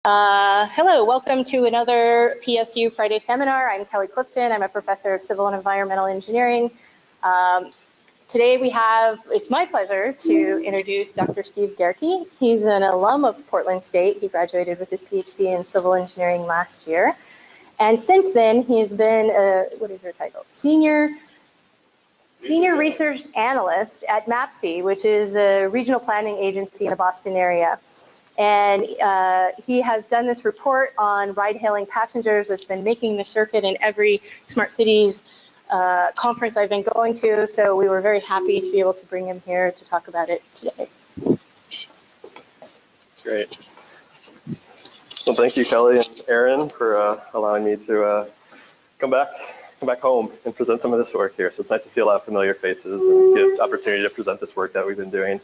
Hello, welcome to another PSU Friday seminar. I'm Kelly Clifton. I'm a professor of civil and environmental engineering. Today it's my pleasure to introduce Dr. Steve Gerke. He's an alum of Portland State. He graduated with his PhD in civil engineering last year. And since then, he has been what is your title? Senior Research Analyst at MAPC, which is a regional planning agency in the Boston area. And he has done this report on ride-hailing passengers that's been making the circuit in every Smart Cities conference I've been going to. So we were very happy to be able to bring him here to talk about it today. Great. Well, thank you, Kelly and Aaron, for allowing me to come back home and present some of this work here. So it's nice to see a lot of familiar faces and get an opportunity to present this work that we've been doing.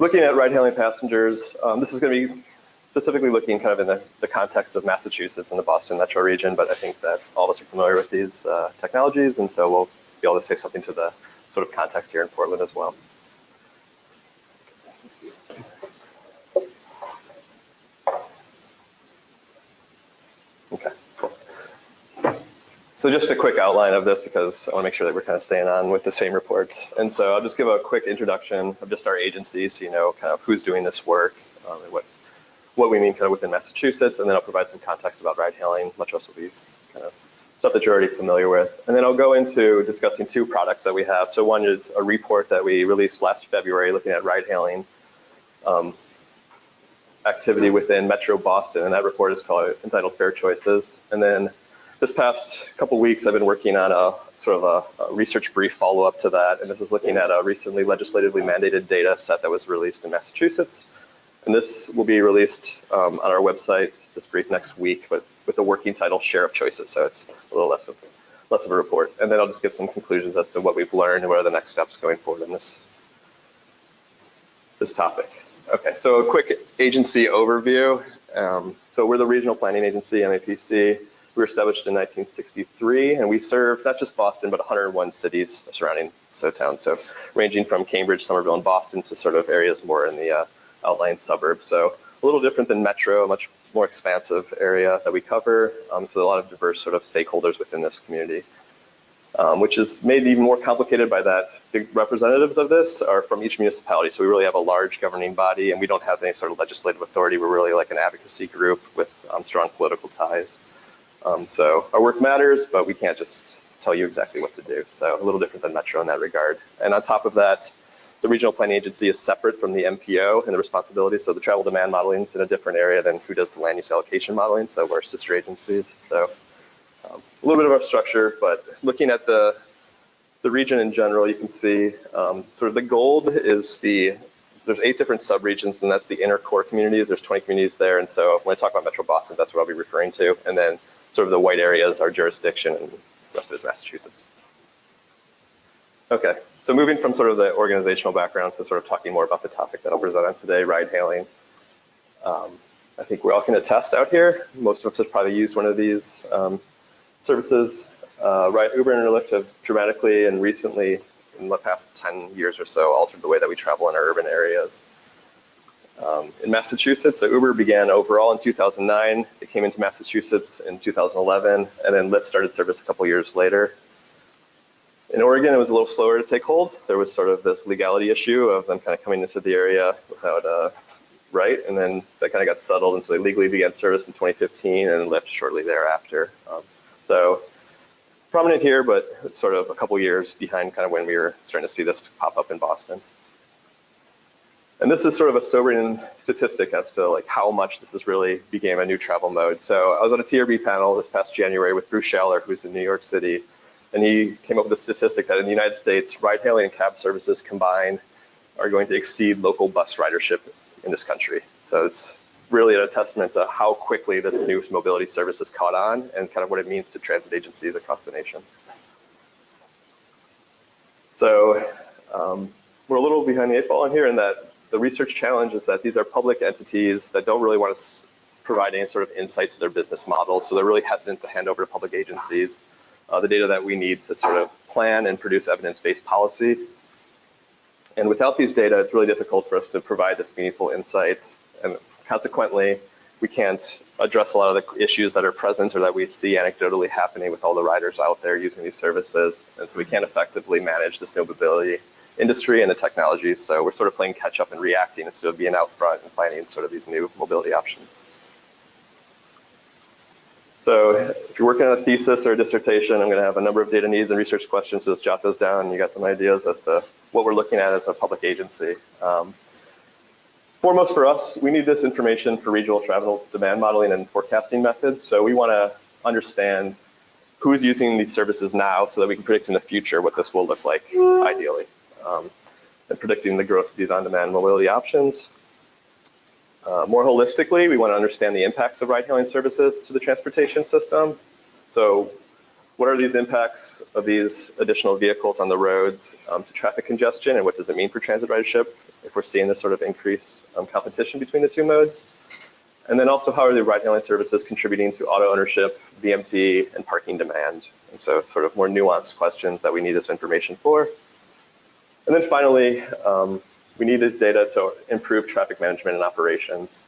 Looking at ride-hailing passengers, this is going to be specifically looking kind of in the context of Massachusetts and the Boston metro region, but I think that all of us are familiar with these technologies, and so we'll be able to say something to the sort of context here in Portland as well. Okay, cool. So just a quick outline of this, because I want to make sure that we're kind of staying on with the same reports. And so I'll just give a quick introduction of just our agency, so you know kind of who's doing this work and what we mean kind of within Massachusetts, and then I'll provide some context about ride-hailing. Much of us will be kind of stuff that you're already familiar with. And then I'll go into discussing two products that we have. So one is a report that we released last February looking at ride-hailing activity within Metro Boston, and that report is entitled Fair Choices. And then this past couple weeks, I've been working on a sort of a research brief follow-up to that, and this is looking at a recently legislatively mandated data set that was released in Massachusetts. And this will be released on our website, this brief, next week, but with the working title Share of Choices, so it's a little less of a report. And then I'll just give some conclusions as to what we've learned and what are the next steps going forward in this topic. Okay, so a quick agency overview. So we're the Regional Planning Agency, MAPC. We were established in 1963, and we serve not just Boston, but 101 cities surrounding towns. So ranging from Cambridge, Somerville, and Boston to sort of areas more in the outlying suburbs. So a little different than Metro, a much more expansive area that we cover. So a lot of diverse sort of stakeholders within this community, which is made even more complicated by that the representatives of this are from each municipality. So we really have a large governing body, and we don't have any sort of legislative authority. We're really like an advocacy group with strong political ties. So our work matters, but we can't just tell you exactly what to do. So a little different than Metro in that regard. And on top of that, the Regional Planning Agency is separate from the MPO and the responsibility. So the travel demand modeling is in a different area than who does the land use allocation modeling. So we're sister agencies. So a little bit of our structure, but looking at the region in general, you can see sort of the gold is there's 8 different subregions, and that's the inner core communities. There's 20 communities there. And so when I talk about Metro Boston, that's what I'll be referring to. And then sort of the white areas are jurisdiction, and the rest of it is Massachusetts. Okay, so moving from sort of the organizational background to sort of talking more about the topic that I'll present on today, ride-hailing. I think we all can attest out here. Most of us have probably used one of these services. Uber and Lyft have dramatically and recently, in the past 10 years or so, altered the way that we travel in our urban areas. In Massachusetts, so Uber began overall in 2009. It came into Massachusetts in 2011, and then Lyft started service a couple years later. In Oregon, it was a little slower to take hold. There was sort of this legality issue of them kind of coming into the area without right, and then that kind of got settled, and so they legally began service in 2015 and Lyft shortly thereafter. So prominent here, but it's sort of a couple years behind kind of when we were starting to see this pop up in Boston. And this is sort of a sobering statistic as to like how much this has really became a new travel mode. So I was on a TRB panel this past January with Bruce Schaller, who's in New York City, and he came up with a statistic that in the United States, ride-hailing and cab services combined are going to exceed local bus ridership in this country. So it's really a testament to how quickly this new mobility service has caught on and kind of what it means to transit agencies across the nation. So we're a little behind the 8 ball in here in that the research challenge is that these are public entities that don't really want to provide any sort of insight to their business models. So they're really hesitant to hand over to public agencies the data that we need to sort of plan and produce evidence-based policy. And without these data, it's really difficult for us to provide this meaningful insights and Consequently, we can't address a lot of the issues that are present or that we see anecdotally happening with all the riders out there using these services. And so we can't effectively manage this new mobility industry and the technologies. So we're sort of playing catch up and reacting instead of being out front and finding sort of these new mobility options. So if you're working on a thesis or a dissertation, I'm going to have a number of data needs and research questions, so just jot those down and you got some ideas as to what we're looking at as a public agency. Foremost for us, we need this information for regional travel demand modeling and forecasting methods. So we want to understand who's using these services now so that we can predict in the future what this will look like ideally. And predicting the growth of these on-demand mobility options. More holistically, we want to understand the impacts of ride-hailing services to the transportation system. So what are these impacts of these additional vehicles on the roads to traffic congestion, and what does it mean for transit ridership if we're seeing this sort of increase competition between the two modes? And then also, how are the ride-hailing services contributing to auto ownership, VMT, and parking demand? And so sort of more nuanced questions that we need this information for. And then finally, we need this data to improve traffic management and operations.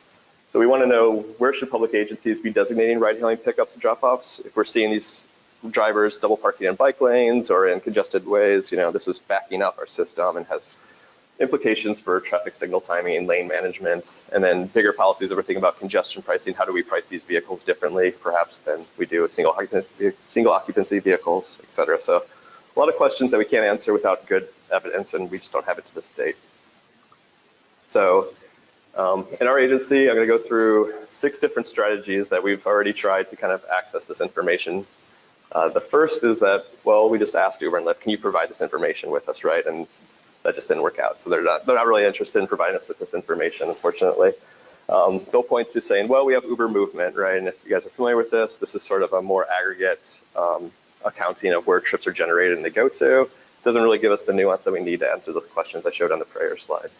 So we want to know, where should public agencies be designating ride-hailing pickups and drop-offs? If we're seeing these drivers double parking in bike lanes or in congested ways, this is backing up our system and has implications for traffic signal timing, lane management, and then bigger policies that we're thinking about congestion pricing. How do we price these vehicles differently, perhaps, than we do with single occupancy vehicles, et cetera. So a lot of questions that we can't answer without good evidence, and we just don't have it to this date. So in our agency, I'm going to go through 6 different strategies that we've already tried to kind of access this information. The first is that, well, we just asked Uber and Lyft, can you provide this information with us, right? And that just didn't work out. So they're not really interested in providing us with this information, unfortunately. They'll point to saying, well, we have Uber movement, right? And if you guys are familiar with this, this is sort of a more aggregate accounting of where trips are generated and they go to. It doesn't really give us the nuance that we need to answer those questions I showed on the prior slide.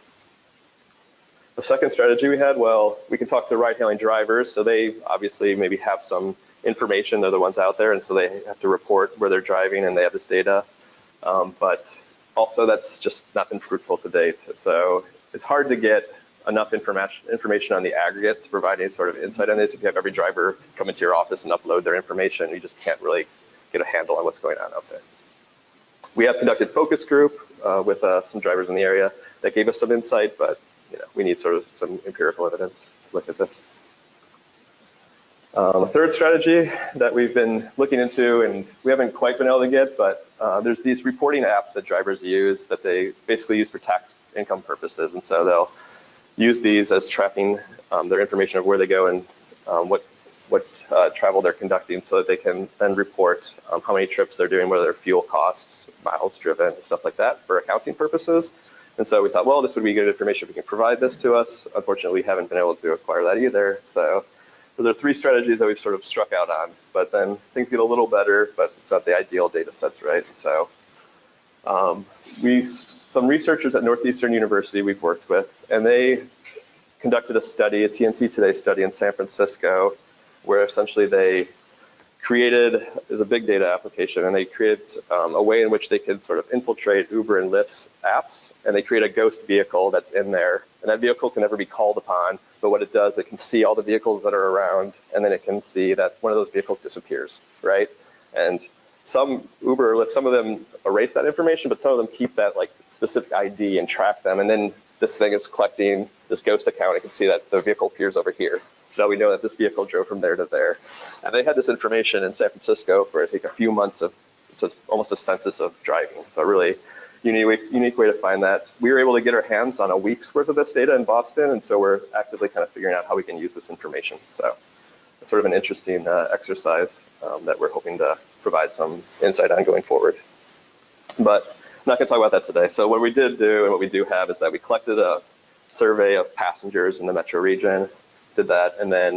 The second strategy we had, well, we can talk to ride-hailing drivers. So they obviously maybe have some information. They're the ones out there, and so they have to report where they're driving, and they have this data. But also, that's just not been fruitful to date. So it's hard to get enough information on the aggregate to provide any sort of insight on this. If you have every driver come into your office and upload their information, you just can't really get a handle on what's going on out there. We have conducted focus group with some drivers in the area that gave us some insight, but we need sort of some empirical evidence to look at this. A third strategy that we've been looking into, and we haven't quite been able to get, but there's these reporting apps that drivers use that they basically use for tax income purposes. And so they'll use these as tracking their information of where they go and what travel they're conducting, so that they can then report how many trips they're doing, what are their fuel costs, miles driven, stuff like that for accounting purposes. And so we thought, well, this would be good information if we can provide this to us. Unfortunately, we haven't been able to acquire that either. So those are 3 strategies that we've sort of struck out on. But then things get a little better, but it's not the ideal data sets, right? So some researchers at Northeastern University we've worked with, and they conducted a study, a TNC Today study in San Francisco, where essentially they created, is a big data application, and they created a way in which they could sort of infiltrate Uber and Lyft's apps, and they create a ghost vehicle that's in there, and that vehicle can never be called upon, but what it does, it can see all the vehicles that are around, and then it can see that one of those vehicles disappears, right? And some Uber or Lyft, some of them erase that information, but some of them keep that like specific ID and track them, and then this thing is collecting this ghost account. It can see that the vehicle appears over here. So now we know that this vehicle drove from there to there. And they had this information in San Francisco for, I think, a few months of, so it's almost a census of driving. So a really unique way to find that. We were able to get our hands on a week's worth of this data in Boston, and so we're actively kind of figuring out how we can use this information. So it's sort of an interesting exercise that we're hoping to provide some insight on going forward. But I'm not going to talk about that today. So what we did do and what we do have is that we collected a survey of passengers in the metro region, did that, and then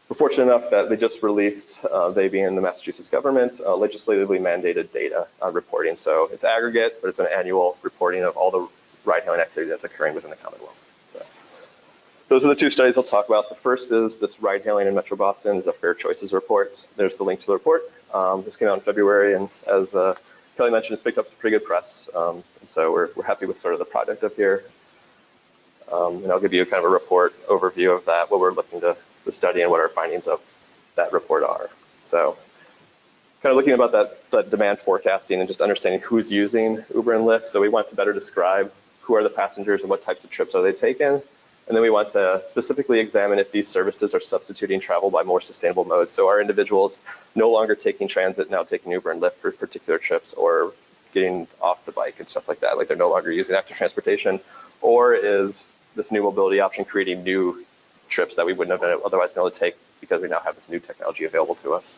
we're fortunate enough that they just released, they being the Massachusetts government, legislatively mandated data reporting. So it's aggregate, but it's an annual reporting of all the ride-hailing activity that's occurring within the Commonwealth. So those are the 2 studies I'll talk about. The first is this ride-hailing in Metro Boston. It's a Fair Choices report. There's the link to the report. This came out in February, and as Kelly mentioned, it's picked up pretty good press. And so we're happy with sort of the project up here. And I'll give you kind of a report overview of that, what we're looking to study and what our findings of that report are. So kind of looking about that demand forecasting and just understanding who's using Uber and Lyft. So we want to better describe who are the passengers and what types of trips are they taking. And then we want to specifically examine if these services are substituting travel by more sustainable modes. So are individuals no longer taking transit, now taking Uber and Lyft for particular trips, or getting off the bike and stuff like that, like they're no longer using active transportation? Or is this new mobility option creating new trips that we wouldn't have otherwise been able to take because we now have this new technology available to us?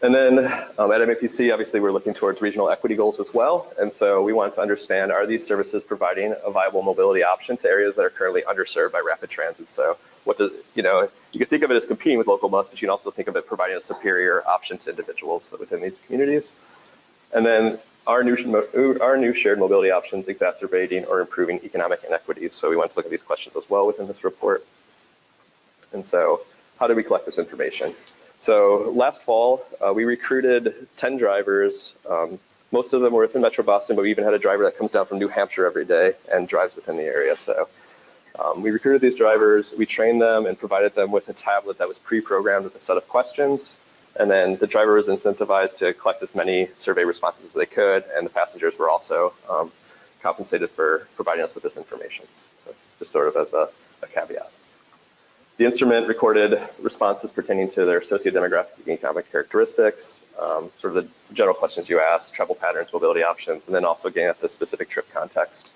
And then at MAPC, obviously, we're looking towards regional equity goals as well. And so we want to understand, are these services providing a viable mobility option to areas that are currently underserved by rapid transit? So what does, you can think of it as competing with local bus, but you can also think of it providing a superior option to individuals within these communities. And then our new shared mobility options exacerbating or improving economic inequities? So we want to look at these questions as well within this report. And so how do we collect this information? So last fall, we recruited 10 drivers. Most of them were within Metro Boston, but we even had a driver that comes down from New Hampshire every day and drives within the area. So we recruited these drivers, we trained them and provided them with a tablet that was pre-programmed with a set of questions. And then the driver was incentivized to collect as many survey responses as they could, and the passengers were also compensated for providing us with this information. So just sort of as a caveat. The instrument recorded responses pertaining to their sociodemographic and economic characteristics, sort of the general questions you asked, travel patterns, mobility options, and then also getting at the specific trip context.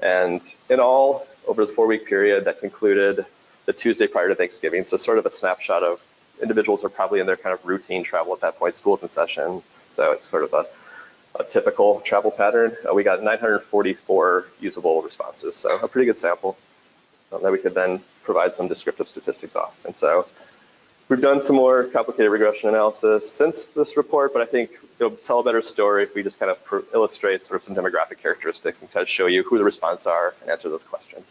And in all, over the 4-week period that concluded the Tuesday prior to Thanksgiving, so sort of a snapshot of individuals are probably in their kind of routine travel at that point, school's in session, so it's sort of a typical travel pattern. We got 944 usable responses, so a pretty good sample that we could then provide some descriptive statistics off. And so we've done some more complicated regression analysis since this report, but I think it'll tell a better story if we just kind of illustrate sort of some demographic characteristics and kind of show you who the respondents are and answer those questions.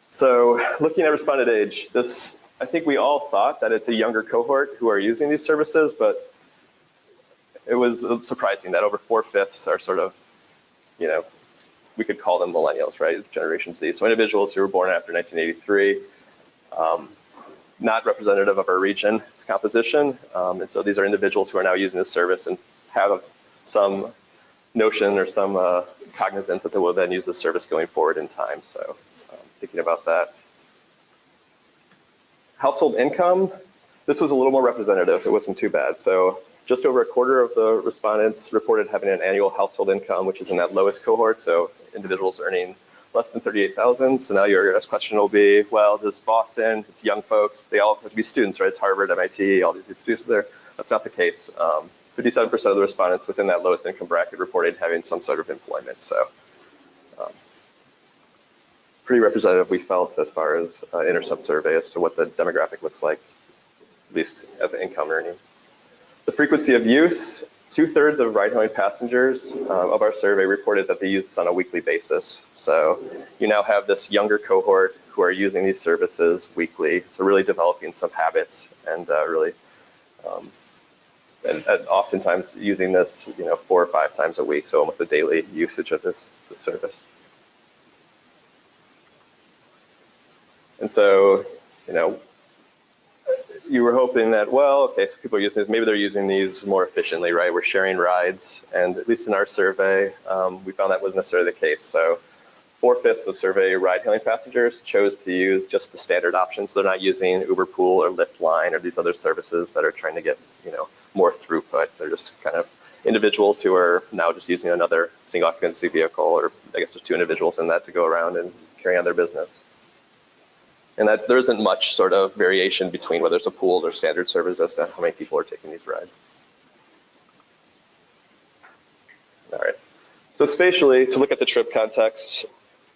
So looking at respondent age, I think we all thought that it's a younger cohort who are using these services, but it was surprising that over 4/5 are sort of, we could call them millennials, right? Generation Z. So individuals who were born after 1983, not representative of our region, its composition. And so these are individuals who are now using this service and have some notion or some cognizance that they will then use the service going forward in time. So thinking about that. Household income, this was a little more representative. It wasn't too bad. So just over a quarter of the respondents reported having an annual household income, which is in that lowest cohort. So individuals earning less than $38,000. So now your next question will be, well, this is Boston, it's young folks, they all have to be students, right? It's Harvard, MIT, all these students there. That's not the case. 57% of the respondents within that lowest income bracket reported having some sort of employment. So pretty representative, we felt, as far as intercept survey as to what the demographic looks like, at least as an income earning. The frequency of use, 2/3 of ride-hailing passengers of our survey reported that they use this on a weekly basis. So you now have this younger cohort who are using these services weekly. So really developing some habits and and oftentimes using this, 4 or 5 times a week. So almost a daily usage of this service. And so, you were hoping that, well, okay, so people are using this, maybe they're using these more efficiently, right? We're sharing rides, and at least in our survey, we found that wasn't necessarily the case. So 4/5 of survey ride-hailing passengers chose to use just the standard options. So they're not using UberPool or Lyft Line or these other services that are trying to get, more throughput. They're just kind of individuals who are now just using another single occupancy vehicle, or I guess there's 2 individuals in that to go around and carry on their business. And that there isn't much sort of variation between whether it's a pooled or standard service as to how many people are taking these rides. All right. So spatially, to look at the trip context,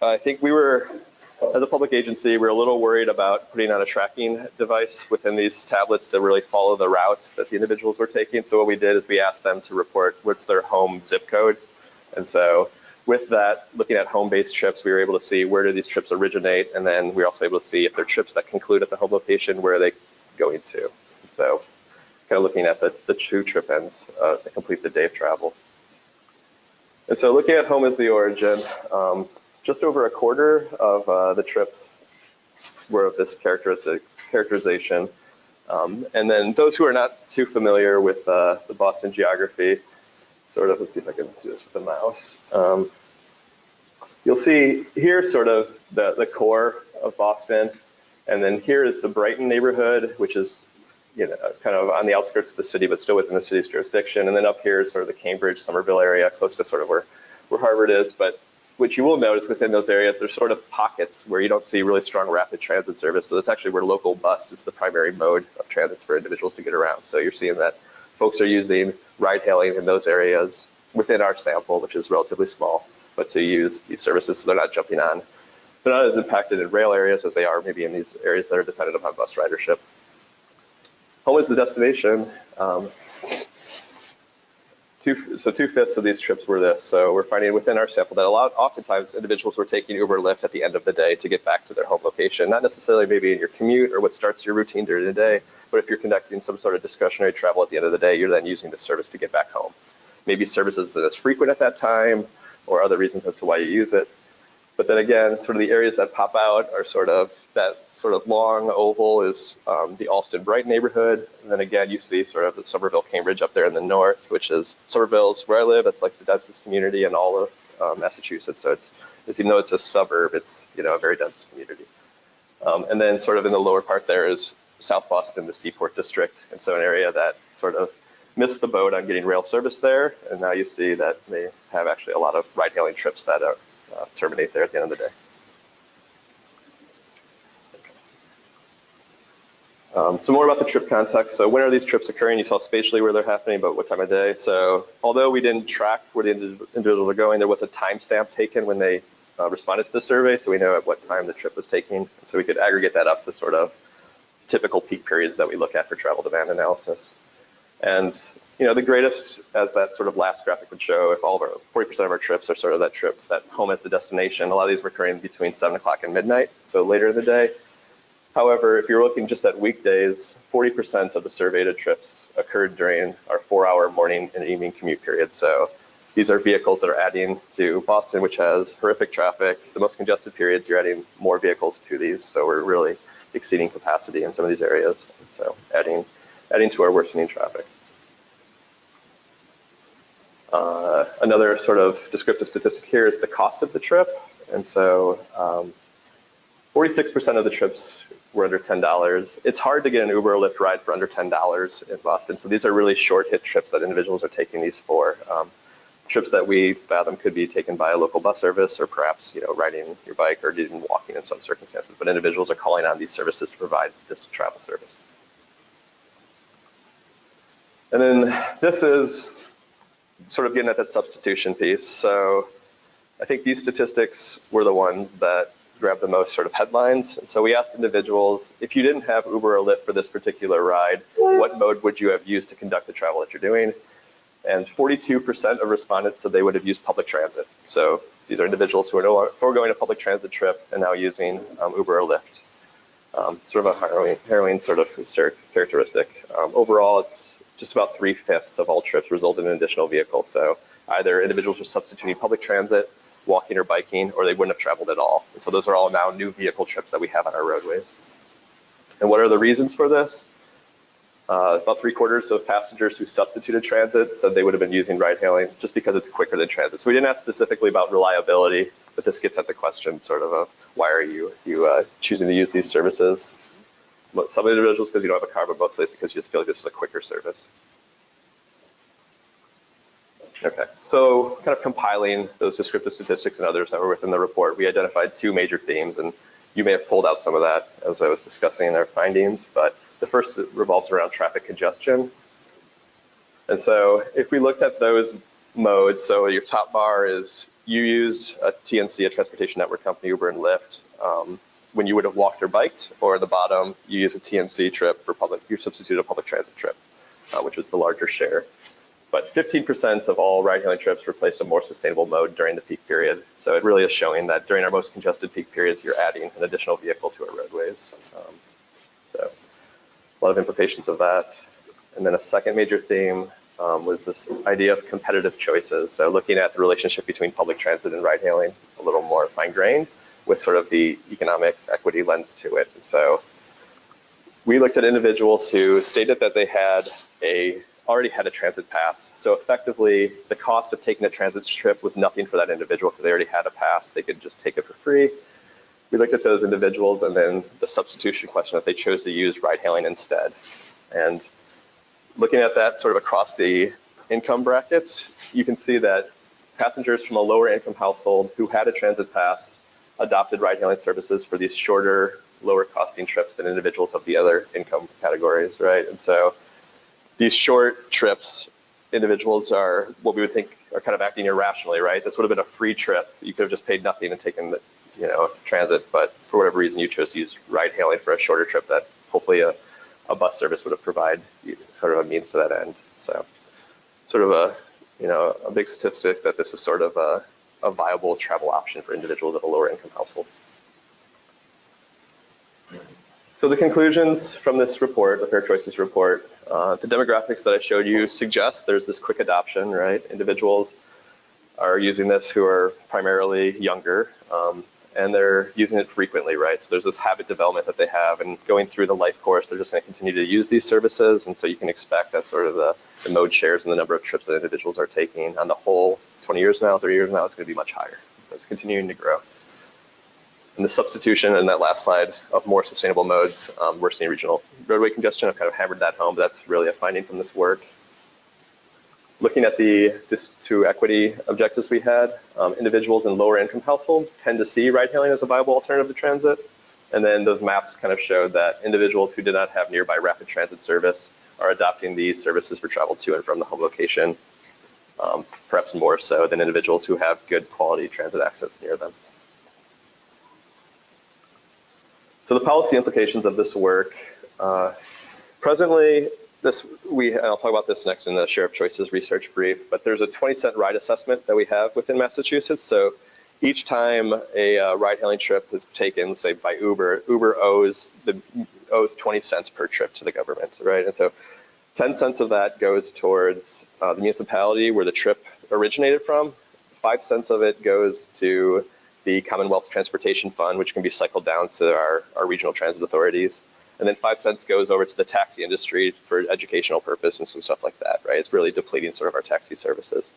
I think we were, as a public agency, we're a little worried about putting on a tracking device within these tablets to really follow the route that the individuals were taking. So what we did is we asked them to report what's their home zip code. And so with that, looking at home-based trips, we were able to see where do these trips originate, and then we were also able to see if they're trips that conclude at the home location, where are they going to. So kind of looking at the 2 trip ends that complete the day of travel. And so looking at home as the origin, just over a quarter of the trips were of this characterization. And then those who are not too familiar with the Boston geography, sort of, let's see if I can do this with the mouse. You'll see here sort of the core of Boston. And then here is the Brighton neighborhood, which is kind of on the outskirts of the city, but still within the city's jurisdiction. And then up here is sort of the Cambridge, Somerville area, close to sort of where Harvard is. But what you will notice within those areas, there's sort of pockets where you don't see really strong rapid transit service. So that's actually where local bus is the primary mode of transit for individuals to get around. So you're seeing that folks are using ride hailing in those areas within our sample, which is relatively small, but to use these services so they're not jumping on. They're not as impacted in rail areas as they are maybe in these areas that are dependent upon bus ridership. Home is the destination. So 2/5 of these trips were this. So we're finding within our sample that oftentimes individuals were taking Uber or Lyft at the end of the day to get back to their home location, not necessarily maybe in your commute or what starts your routine during the day, but if you're conducting some sort of discretionary travel at the end of the day, you're then using this service to get back home. Maybe services that is frequent at that time or other reasons as to why you use it. But then again, sort of the areas that pop out are sort of that sort of long oval is the Alston-Brighton neighborhood. And then again, you see sort of the Somerville, Cambridge up there in the north, which is Somerville's where I live. It's like the densest community in all of Massachusetts. So it's even though it's a suburb, it's a very dense community. And then sort of in the lower part there is South Boston, the Seaport District. And so an area that sort of missed the boat on getting rail service there. And now you see that they have actually a lot of ride-hailing trips that are terminate there at the end of the day. So more about the trip context. So when are these trips occurring? You saw spatially where they're happening, but what time of day? So although we didn't track where the individuals are going, there was a timestamp taken when they responded to the survey, so we know at what time the trip was taking. So we could aggregate that up to sort of typical peak periods that we look at for travel demand analysis. And the greatest, as that sort of last graphic would show, if all of our 40% of our trips are sort of that trip, that home as the destination, a lot of these were occurring between 7 o'clock and midnight, so later in the day. However, if you're looking just at weekdays, 40% of the surveyed trips occurred during our 4-hour morning and evening commute period. So these are vehicles that are adding to Boston, which has horrific traffic. The most congested periods, you're adding more vehicles to these. So we're really exceeding capacity in some of these areas. So adding to our worsening traffic. Another sort of descriptive statistic here is the cost of the trip. And so 46% of the trips were under $10. It's hard to get an Uber or Lyft ride for under $10 in Boston. So these are really short hit trips that individuals are taking these for. Trips that we fathom could be taken by a local bus service or perhaps riding your bike or even walking in some circumstances. But individuals are calling on these services to provide this travel service. And then this is sort of getting at that substitution piece. So I think these statistics were the ones that grabbed the most sort of headlines. And so we asked individuals, if you didn't have Uber or Lyft for this particular ride, what mode would you have used to conduct the travel that you're doing? And 42% of respondents said they would have used public transit. So these are individuals who are foregoing a public transit trip and now using Uber or Lyft. Sort of a harrowing sort of characteristic. Overall, it's just about 3/5 of all trips result in an additional vehicle. So either individuals are substituting public transit, walking or biking, or they wouldn't have traveled at all. And so those are all now new vehicle trips that we have on our roadways. And what are the reasons for this? About 3/4 of passengers who substituted transit said they would have been using ride-hailing just because it's quicker than transit. So we didn't ask specifically about reliability, but this gets at the question sort of why are you choosing to use these services? Some individuals because you don't have a car, but mostly it's because you just feel like this is a quicker service. Okay, so kind of compiling those descriptive statistics and others that were within the report, we identified 2 major themes, and you may have pulled out some of that as I was discussing our findings, but the first revolves around traffic congestion. And so if we looked at those modes, so your top bar is you used a TNC, a transportation network company, Uber and Lyft, when you would have walked or biked, or at the bottom, you use a TNC trip for you substitute a public transit trip, which was the larger share. But 15% of all ride-hailing trips replace a more sustainable mode during the peak period. So it really is showing that during our most congested peak periods, you're adding an additional vehicle to our roadways. So a lot of implications of that. And then a second major theme was this idea of competitive choices. So looking at the relationship between public transit and ride hailing a little more fine-grained with sort of the economic equity lens to it. And so we looked at individuals who stated that they already had a transit pass. So effectively, the cost of taking a transit trip was nothing for that individual because they already had a pass. They could just take it for free. We looked at those individuals and then the substitution question if they chose to use ride hailing instead. And looking at that sort of across the income brackets, you can see that passengers from a lower income household who had a transit pass adopted ride hailing services for these shorter, lower costing trips than individuals of the other income categories, right? And so these short trips, individuals are what we would think are kind of acting irrationally, right? This would have been a free trip. You could have just paid nothing and taken the, transit, but for whatever reason you chose to use ride hailing for a shorter trip that hopefully a bus service would have provided sort of a means to that end. So sort of a big statistic that this is sort of a viable travel option for individuals of a lower income household. So the conclusions from this report, the Fair Choices report, the demographics that I showed you suggest there's this quick adoption, right? Individuals are using this who are primarily younger, and they're using it frequently, right? So there's this habit development that they have, and going through the life course, they're just going to continue to use these services, and so you can expect that sort of the mode shares and the number of trips that individuals are taking on the whole 20 years now, 30 years now, it's going to be much higher. So it's continuing to grow. And the substitution in that last slide of more sustainable modes, worsening regional roadway congestion, I've kind of hammered that home, but that's really a finding from this work. Looking at these two equity objectives we had, individuals in lower income households tend to see ride hailing as a viable alternative to transit. And then those maps kind of showed that individuals who did not have nearby rapid transit service are adopting these services for travel to and from the home location, perhaps more so than individuals who have good quality transit access near them. So the policy implications of this work, presently, and I'll talk about this next in the Share of Choices research brief, but there's a 20-cent ride assessment that we have within Massachusetts. So each time a ride-hailing trip is taken, say by Uber, Uber owes 20 cents per trip to the government, right? And so 10 cents of that goes towards the municipality where the trip originated from. 5 cents of it goes to the Commonwealth's Transportation Fund, which can be cycled down to our regional transit authorities. And then 5 cents goes over to the taxi industry for educational purposes and stuff like that, right? It's really depleting sort of our taxi services.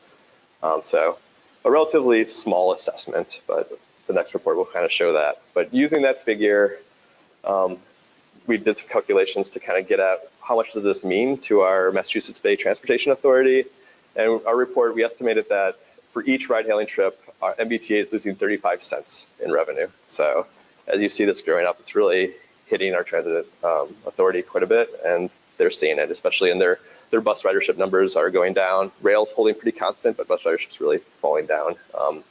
So a relatively small assessment, but the next report will kind of show that. But using that figure, we did some calculations to kind of get at how much does this mean to our Massachusetts Bay Transportation Authority. And our report, we estimated that for each ride-hailing trip, our MBTA is losing 35 cents in revenue. So as you see this growing up, it's really hitting our transit authority quite a bit, and they're seeing it, especially in their bus ridership numbers are going down. Rail's holding pretty constant, but bus ridership's really falling down. And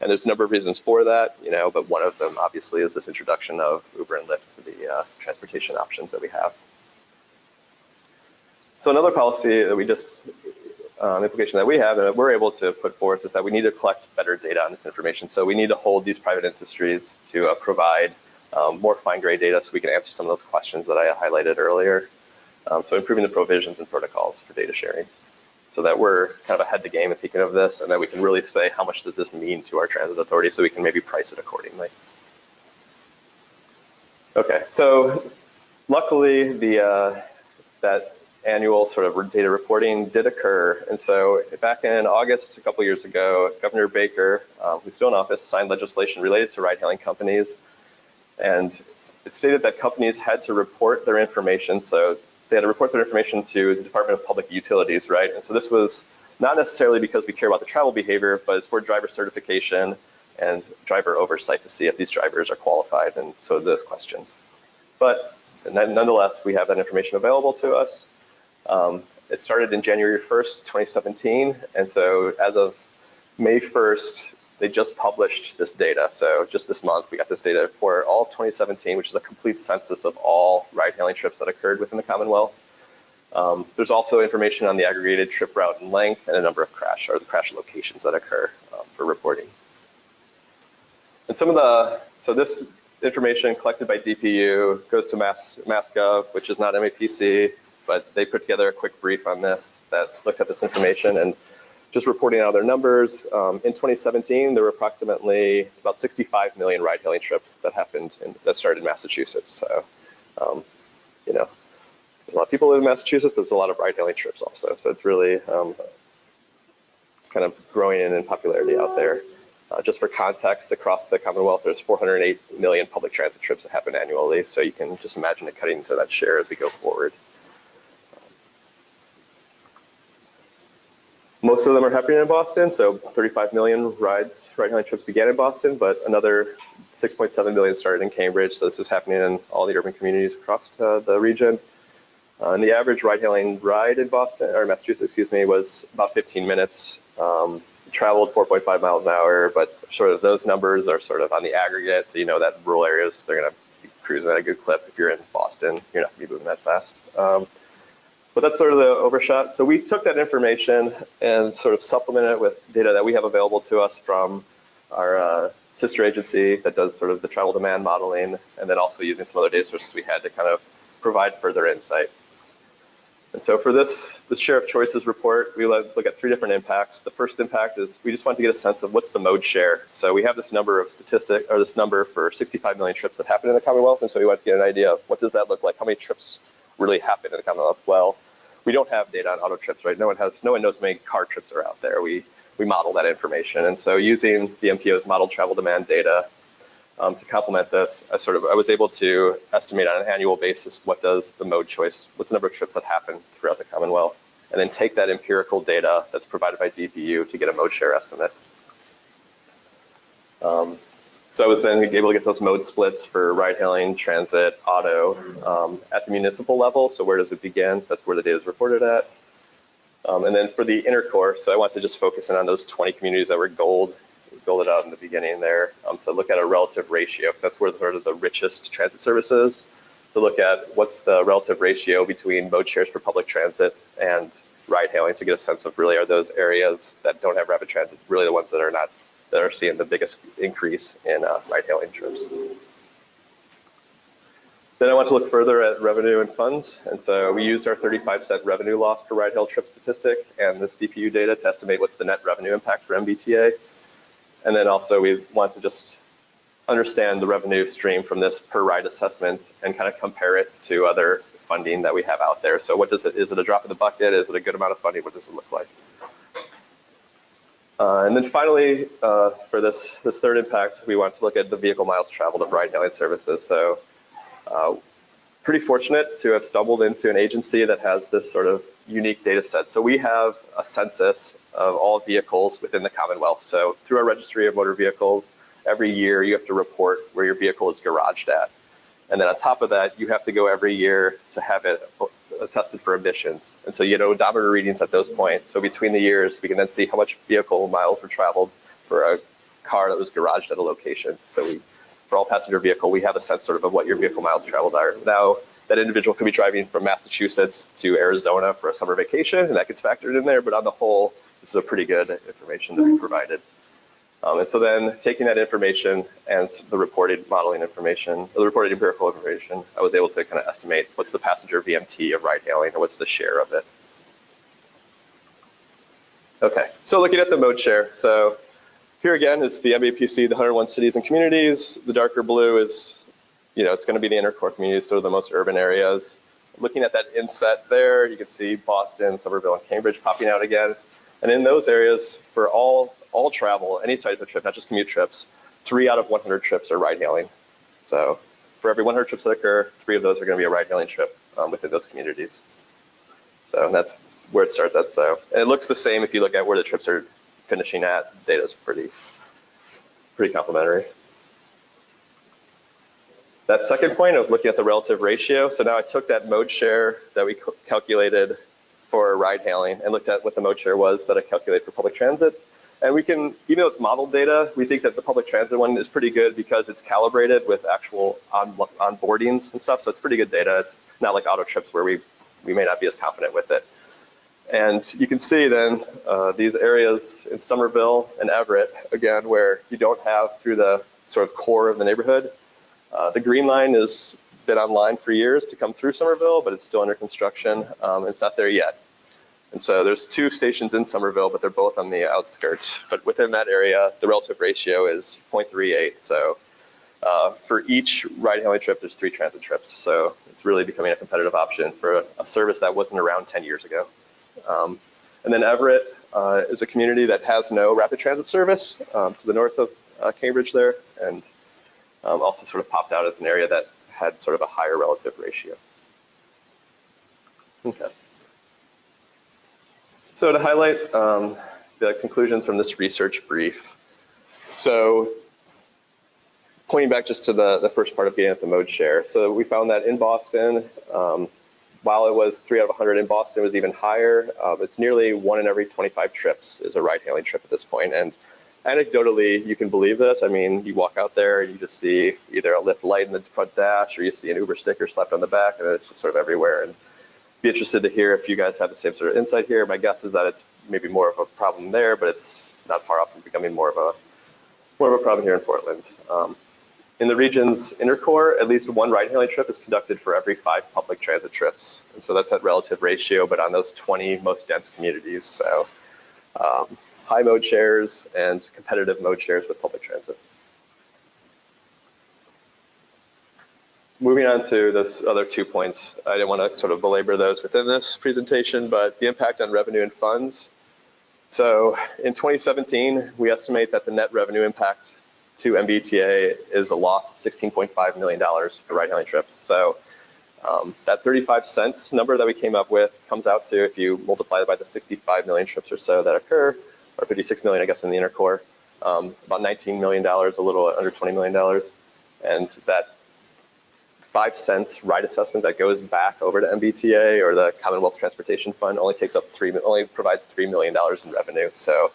there's a number of reasons for that, but one of them obviously is this introduction of Uber and Lyft to the transportation options that we have. So another policy that we just, implication that we have and that we're able to put forth is that we need to collect better data on this information. So we need to hold these private industries to provide more fine-grained data so we can answer some of those questions that I highlighted earlier. So improving the provisions and protocols for data sharing so that we're kind of ahead of the game in thinking of this, and that we can really say how much does this mean to our transit authority so we can maybe price it accordingly. Okay, so luckily that annual sort of data reporting did occur. And so back in August, a couple years ago, Governor Baker, who's still in office, signed legislation related to ride-hailing companies. And it stated that companies had to report their information. So they had to report their information to the Department of Public Utilities, right? And so this was not necessarily because we care about the travel behavior, but it's for driver certification and driver oversight to see if these drivers are qualified and so those questions. But nonetheless, we have that information available to us. It started in January 1st, 2017. And so as of May 1st, they just published this data. So just this month, we got this data for all of 2017, which is a complete census of all ride-hailing trips that occurred within the Commonwealth. There's also information on the aggregated trip route and length and a number of the crash locations that occur for reporting. And so this information collected by DPU goes to MassGov, which is not MAPC. but they put together a quick brief on this that looked at this information and just reporting out their numbers. In 2017, there were approximately about 65 million ride-hailing trips that happened that started in Massachusetts. So, you know, a lot of people live in Massachusetts, but there's a lot of ride-hailing trips also. So it's really, it's kind of growing in popularity out there. Just for context, across the Commonwealth, there's 408 million public transit trips that happen annually. So you can just imagine it cutting into that share as we go forward. Most of them are happening in Boston. So 35 million ride-hailing trips began in Boston, but another 6.7 million started in Cambridge. So this is happening in all the urban communities across the region. And the average ride-hailing ride in Boston, or Massachusetts, excuse me, was about 15 minutes. Traveled 4.5 miles an hour, but sort of those numbers are sort of on the aggregate. So you know that in rural areas, they're going to be cruising at a good clip. If you're in Boston, you're not going to be moving that fast. But that's sort of the overshot. So we took that information and sort of supplemented it with data that we have available to us from our sister agency that does sort of the travel demand modeling, and then also using some other data sources we had to kind of provide further insight. And so for this share of choices report, we look at 3 different impacts. The first impact is we just want to get a sense of what's the mode share. So we have this number of this number for 65 million trips that happen in the Commonwealth, and so we want to get an idea of what does that look like, how many trips really happen in the Commonwealth. Well, we don't have data on auto trips, right? No one knows how many car trips are out there. We model that information, and so using the MPO's modeled travel demand data to complement this, I was able to estimate on an annual basis what's the number of trips that happen throughout the Commonwealth, and then take that empirical data that's provided by DPU to get a mode share estimate. So I was then able to get those mode splits for ride-hailing, transit, auto at the municipal level. So where does it begin? That's where the data is reported at. And then for the inner core, so I want to just focus in on those 20 communities that were golded out in the beginning there, to look at a relative ratio. That's where sort of the richest transit service is, to look at what's the relative ratio between mode shares for public transit and ride-hailing, to get a sense of really are those areas that don't have rapid transit really the ones that are seeing the biggest increase in ride-hailing trips. Then I want to look further at revenue and funds. And so we used our 35-cent revenue loss per ride-hail trip statistic and this DPU data to estimate what's the net revenue impact for MBTA. And then also we want to just understand the revenue stream from this per ride assessment and kind of compare it to other funding that we have out there. So is it a drop in the bucket? Is it a good amount of funding? What does it look like? And then finally, for this third impact, we want to look at the vehicle miles traveled of ride-hailing services. So pretty fortunate to have stumbled into an agency that has this sort of unique data set. So we have a census of all vehicles within the Commonwealth. So through our registry of motor vehicles, every year you have to report where your vehicle is garaged at. And then on top of that, you have to go every year to have it tested for emissions. And so you get odometer readings at those points. So between the years, we can then see how much vehicle miles were traveled for a car that was garaged at a location. So for all passenger vehicle, we have a sense sort of what your vehicle miles traveled are. Now, that individual could be driving from Massachusetts to Arizona for a summer vacation, and that gets factored in there. But on the whole, this is a pretty good information that we provided. And so then taking that information and the reported modeling information, the reported empirical information, I was able to kind of estimate what's the passenger VMT of ride-hailing or what's the share of it. Okay, so looking at the mode share. So here again is the MAPC, the 101 cities and communities. The darker blue is, it's going to be the inner core communities, sort of the most urban areas. Looking at that inset there, you can see Boston, Somerville, and Cambridge popping out again. And in those areas, for all travel, any type of trip, not just commute trips, 3 out of 100 trips are ride-hailing. So for every 100 trips that occur, 3 of those are going to be a ride-hailing trip within those communities. So that's where it starts at. So and it looks the same if you look at where the trips are finishing at. Data's pretty complementary. That second point of looking at the relative ratio. So now I took that mode share that we calculated for ride-hailing and looked at what the mode share was that I calculated for public transit. And we can, even though it's modeled data, we think that the public transit one is pretty good because it's calibrated with actual onboardings and stuff. So it's pretty good data. It's not like auto trips where we may not be as confident with it. And you can see then these areas in Somerville and Everett, again, where you don't have through the sort of core of the neighborhood. The green line is been online for years to come through Somerville, but it's still under construction. It's not there yet. And so there's 2 stations in Somerville, but they're both on the outskirts. But within that area, the relative ratio is 0.38. So for each ride-hailing trip, there's 3 transit trips. So it's really becoming a competitive option for a service that wasn't around 10 years ago. And then Everett is a community that has no rapid transit service to the north of Cambridge there, and also sort of popped out as an area that had sort of a higher relative ratio. Okay. So to highlight the conclusions from this research brief, so pointing back just to the first part of getting at the mode share. So we found that in Boston, while it was 3 out of 100 in Boston, it was even higher. It's nearly 1 in every 25 trips is a ride-hailing trip at this point. And anecdotally, you can believe this. I mean, you walk out there and you just see either a Lyft light in the front dash, or you see an Uber sticker slapped on the back, and it's just sort of everywhere. And be interested to hear if you guys have the same sort of insight here. My guess is that it's maybe more of a problem there, but it's not far off from becoming more of a problem here in Portland. In the region's inner core, at least 1 ride-hailing trip is conducted for every 5 public transit trips. And so that's that relative ratio, but on those 20 most dense communities. So high mode shares and competitive mode shares with public transit. Moving on to those other 2 points, I didn't want to sort of belabor those within this presentation, but the impact on revenue and funds. So in 2017, we estimate that the net revenue impact to MBTA is a loss of $16.5 million for ride-hailing trips. So that 35 cents number that we came up with comes out to, if you multiply it by the 65 million trips or so that occur, or 56 million, I guess, in the inner core, about $19 million, a little under $20 million. And that 5 cents ride assessment that goes back over to MBTA or the Commonwealth Transportation Fund only provides $3 million in revenue. So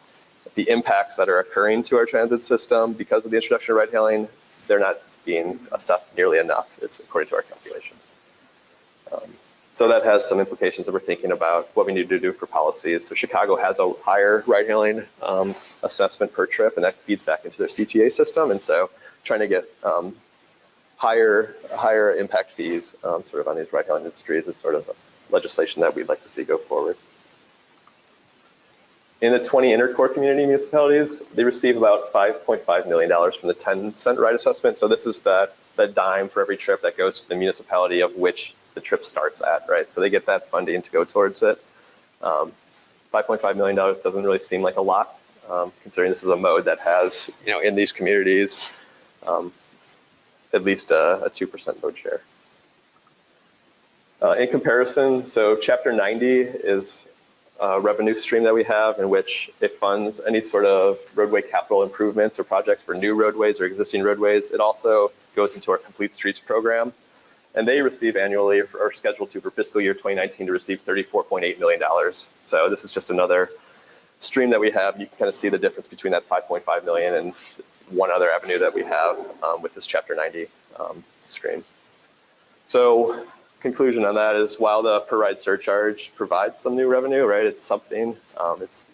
the impacts that are occurring to our transit system because of the introduction of ride-hailing, they're not being assessed nearly enough, according to our calculation. So that has some implications that we're thinking about what we need to do for policies. So Chicago has a higher ride-hailing assessment per trip, and that feeds back into their CTA system. And so trying to get higher impact fees sort of on these ride-hailing industries is sort of legislation that we'd like to see go forward. In the 20 inner core community municipalities, they receive about $5.5 million from the 10-cent ride assessment. So this is the dime for every trip that goes to the municipality of which the trip starts at, right? So they get that funding to go towards it. $5.5 million doesn't really seem like a lot, considering this is a mode that has, in these communities, at least a 2% mode share. In comparison, so Chapter 90 is a revenue stream that we have in which it funds any sort of roadway capital improvements or projects for new roadways or existing roadways. It also goes into our Complete Streets program. And they receive annually, or are scheduled to for fiscal year 2019 to receive $34.8 million. So this is just another stream that we have. You can kind of see the difference between that 5.5 million and one other avenue that we have with this Chapter 90 stream. So conclusion on that is while the per ride surcharge provides some new revenue, right, it's something, it's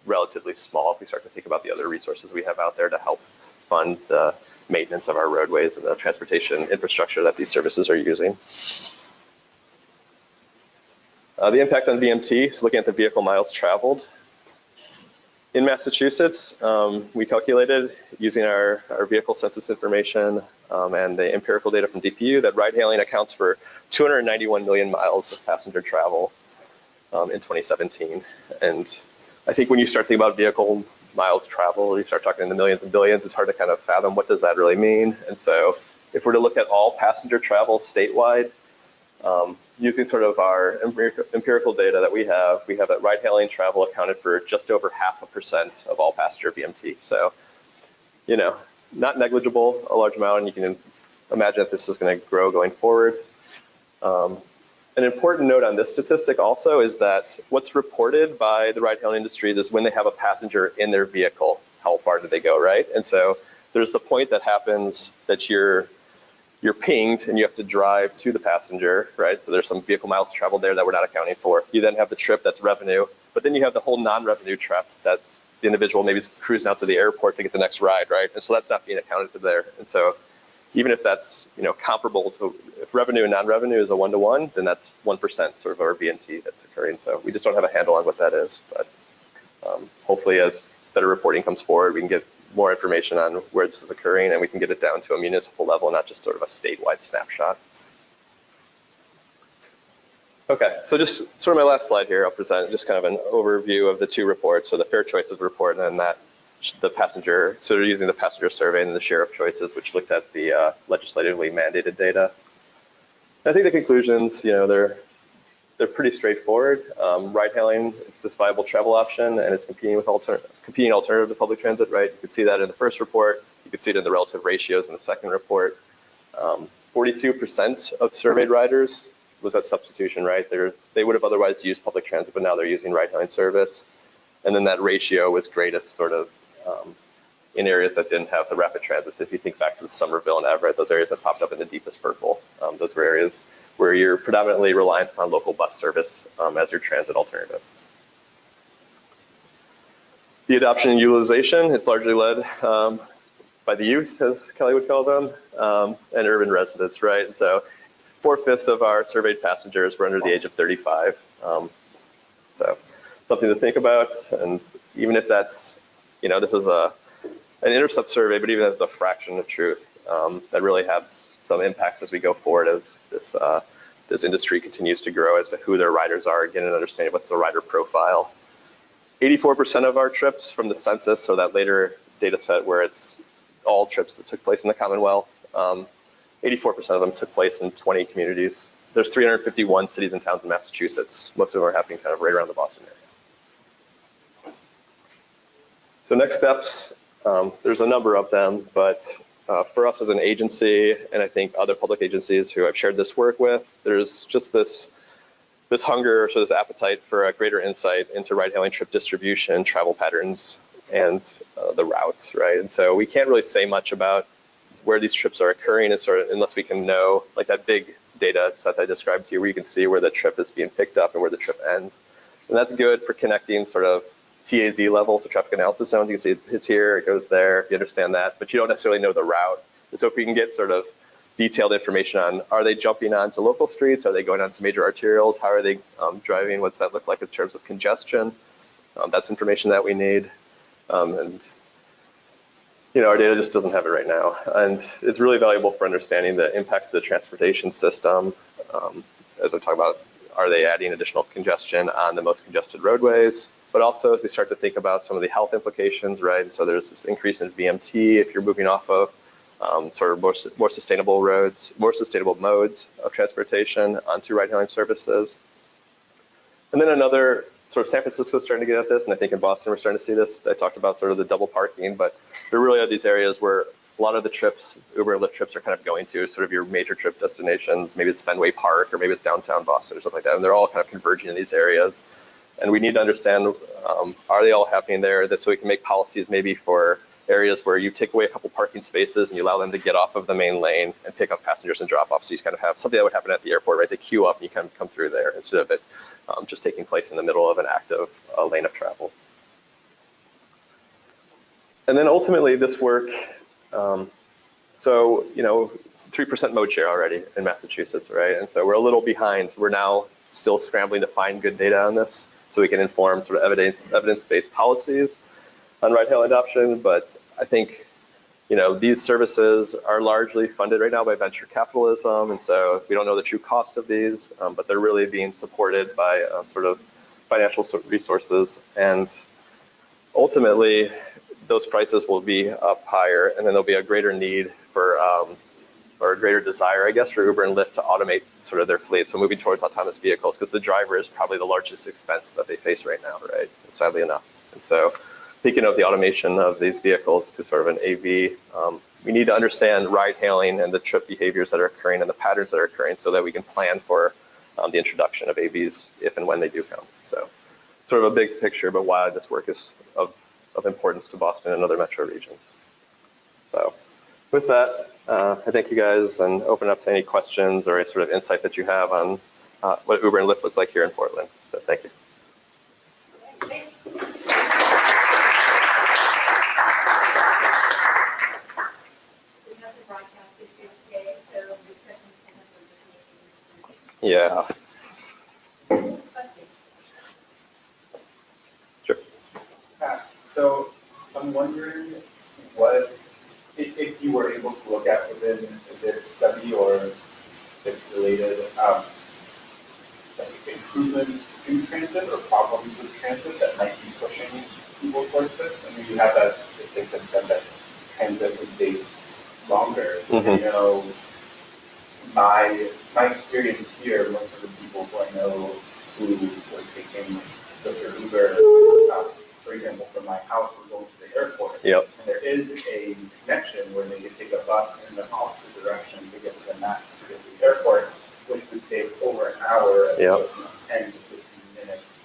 relatively small if we start to think about the other resources we have out there to help fund the maintenance of our roadways and the transportation infrastructure that these services are using. The impact on VMT, so looking at the vehicle miles traveled. In Massachusetts, we calculated using our vehicle census information and the empirical data from DPU that ride-hailing accounts for 291 million miles of passenger travel in 2017. And I think when you start thinking about vehicle miles traveled, you start talking in the millions and billions, it's hard to kind of fathom what does that really mean. And so if we're to look at all passenger travel statewide, using sort of our empirical data that we have that ride-hailing travel accounted for just over 0.5% of all passenger VMT. So, not negligible, a large amount, and you can imagine that this is going to grow going forward. An important note on this statistic also is that what's reported by the ride-hailing industries is when they have a passenger in their vehicle, how far did they go, right? And so there's the point that happens that you're pinged and you have to drive to the passenger, right? So there's some vehicle miles traveled there that we're not accounting for. You then have the trip that's revenue, but then you have the whole non-revenue trip that the individual maybe is cruising out to the airport to get the next ride, right? And so that's not being accounted to there. And so even if that's comparable to if revenue and non-revenue is a 1-to-1, then that's 1% sort of our VNT that's occurring. So we just don't have a handle on what that is. But hopefully as better reporting comes forward, we can get more information on where this is occurring, and we can get it down to a municipal level, not just sort of a statewide snapshot. Okay, so just sort of my last slide here, I'll present just kind of an overview of the two reports. So the Fair Choices report, and then the passenger, so they're using the passenger survey and the share of choices, which looked at the legislatively mandated data. I think the conclusions, they're pretty straightforward. Ride-hailing is this viable travel option, and it's competing alternative to public transit, right? You could see that in the first report. You could see it in the relative ratios in the second report. 42% of surveyed riders was that substitution, right? They would have otherwise used public transit, but now they're using ride-hailing service. And then that ratio was greatest sort of in areas that didn't have the rapid transit. So if you think back to the Somerville and Everett, those areas that popped up in the deepest purple, those were areas where you're predominantly reliant upon local bus service as your transit alternative. The adoption and utilization, it's largely led by the youth, as Kelly would call them, and urban residents, right? And so 4/5 of our surveyed passengers were under the age of 35. So something to think about. And even if that's, this is an intercept survey, but even if it's a fraction of truth, that really has some impacts as we go forward as this industry continues to grow as to who their riders are, getting an understanding what's the rider profile. 84% of our trips from the census, so that later data set where it's all trips that took place in the Commonwealth, 84% of them took place in 20 communities. There's 351 cities and towns in Massachusetts. Most of them are happening kind of right around the Boston area. So next steps, there's a number of them, but for us as an agency, and I think other public agencies who I've shared this work with, there's just this hunger, so this appetite for a greater insight into ride-hailing trip distribution, travel patterns, and the routes, right? And so we can't really say much about where these trips are occurring unless we can know, like that big data set I described to you, where you can see where the trip is being picked up and where the trip ends. And that's good for connecting sort of TAZ levels, the traffic analysis zones. You can see it hits here, it goes there, you understand that, but you don't necessarily know the route. And so if we can get sort of detailed information on, are they jumping onto local streets? Are they going onto major arterials? How are they driving? What's that look like in terms of congestion? That's information that we need. And our data just doesn't have it right now. And it's really valuable for understanding the impacts to the transportation system. As I talk about, are they adding additional congestion on the most congested roadways? But also as we start to think about some of the health implications, right? So there's this increase in VMT if you're moving off of sort of more sustainable roads, more sustainable modes of transportation onto ride-hailing services. And then another, sort of San Francisco is starting to get at this, and I think in Boston we're starting to see this. I talked about sort of the double parking, but there really are these areas where a lot of the trips, Uber and Lyft trips, are kind of going to sort of your major trip destinations. Maybe it's Fenway Park, or maybe it's downtown Boston or something like that. And they're all kind of converging in these areas. And we need to understand, are they all happening there? So we can make policies maybe for areas where you take away a couple parking spaces and you allow them to get off of the main lane and pick up passengers and drop off. So you kind of have something that would happen at the airport, right? They queue up and you kind of come through there instead of it just taking place in the middle of an active lane of travel. And then ultimately this work, so, it's 3% mode share already in Massachusetts, right? And so we're a little behind. We're now still scrambling to find good data on this so we can inform sort of evidence-based policies on ride-hail adoption. But I think, these services are largely funded right now by venture capitalism. And so we don't know the true cost of these, but they're really being supported by sort of financial resources. And ultimately, those prices will be up higher, and then there'll be a greater need for, or a greater desire, I guess, for Uber and Lyft to automate sort of their fleet. So moving towards autonomous vehicles, because the driver is probably the largest expense that they face right now, right? Sadly enough. And so thinking of the automation of these vehicles to sort of an AV, we need to understand ride hailing and the trip behaviors that are occurring and the patterns that are occurring so that we can plan for the introduction of AVs if and when they do come. So sort of a big picture, but why this work is of importance to Boston and other metro regions. So with that, I thank you guys and open up to any questions or any sort of insight that you have on what Uber and Lyft look like here in Portland. So thank you. Yeah. Sure. So I'm wondering what, if you were able to look at within this study or this related like improvements in transit or problems with transit that might be pushing people towards this. I mean, you have that statistic that said that transit would take longer. You know, my experience here, most of the people who I know who were taking Lyft or Uber, for example, from my house, were going to the airport. Yep. And there is a connection where they could take a bus in the opposite direction to get to the max to get to the airport, which would take over an hour as opposed to 10 to 15 minutes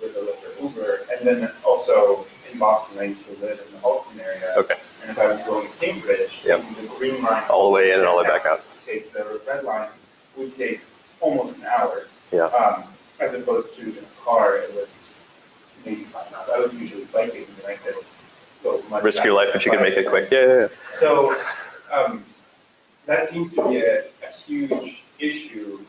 with a Lyft or Uber. And then also in Boston, I used to live in the Halton area. Okay. And if I was going to Cambridge, Yep. the green line all the way in and all the way back out. Take the red line would take almost an hour. Yeah. As opposed to in a car, it was maybe 5 hours. I was usually biking, and I could go much risk your life, but you can make it quick. Yeah. So that seems to be a huge issue.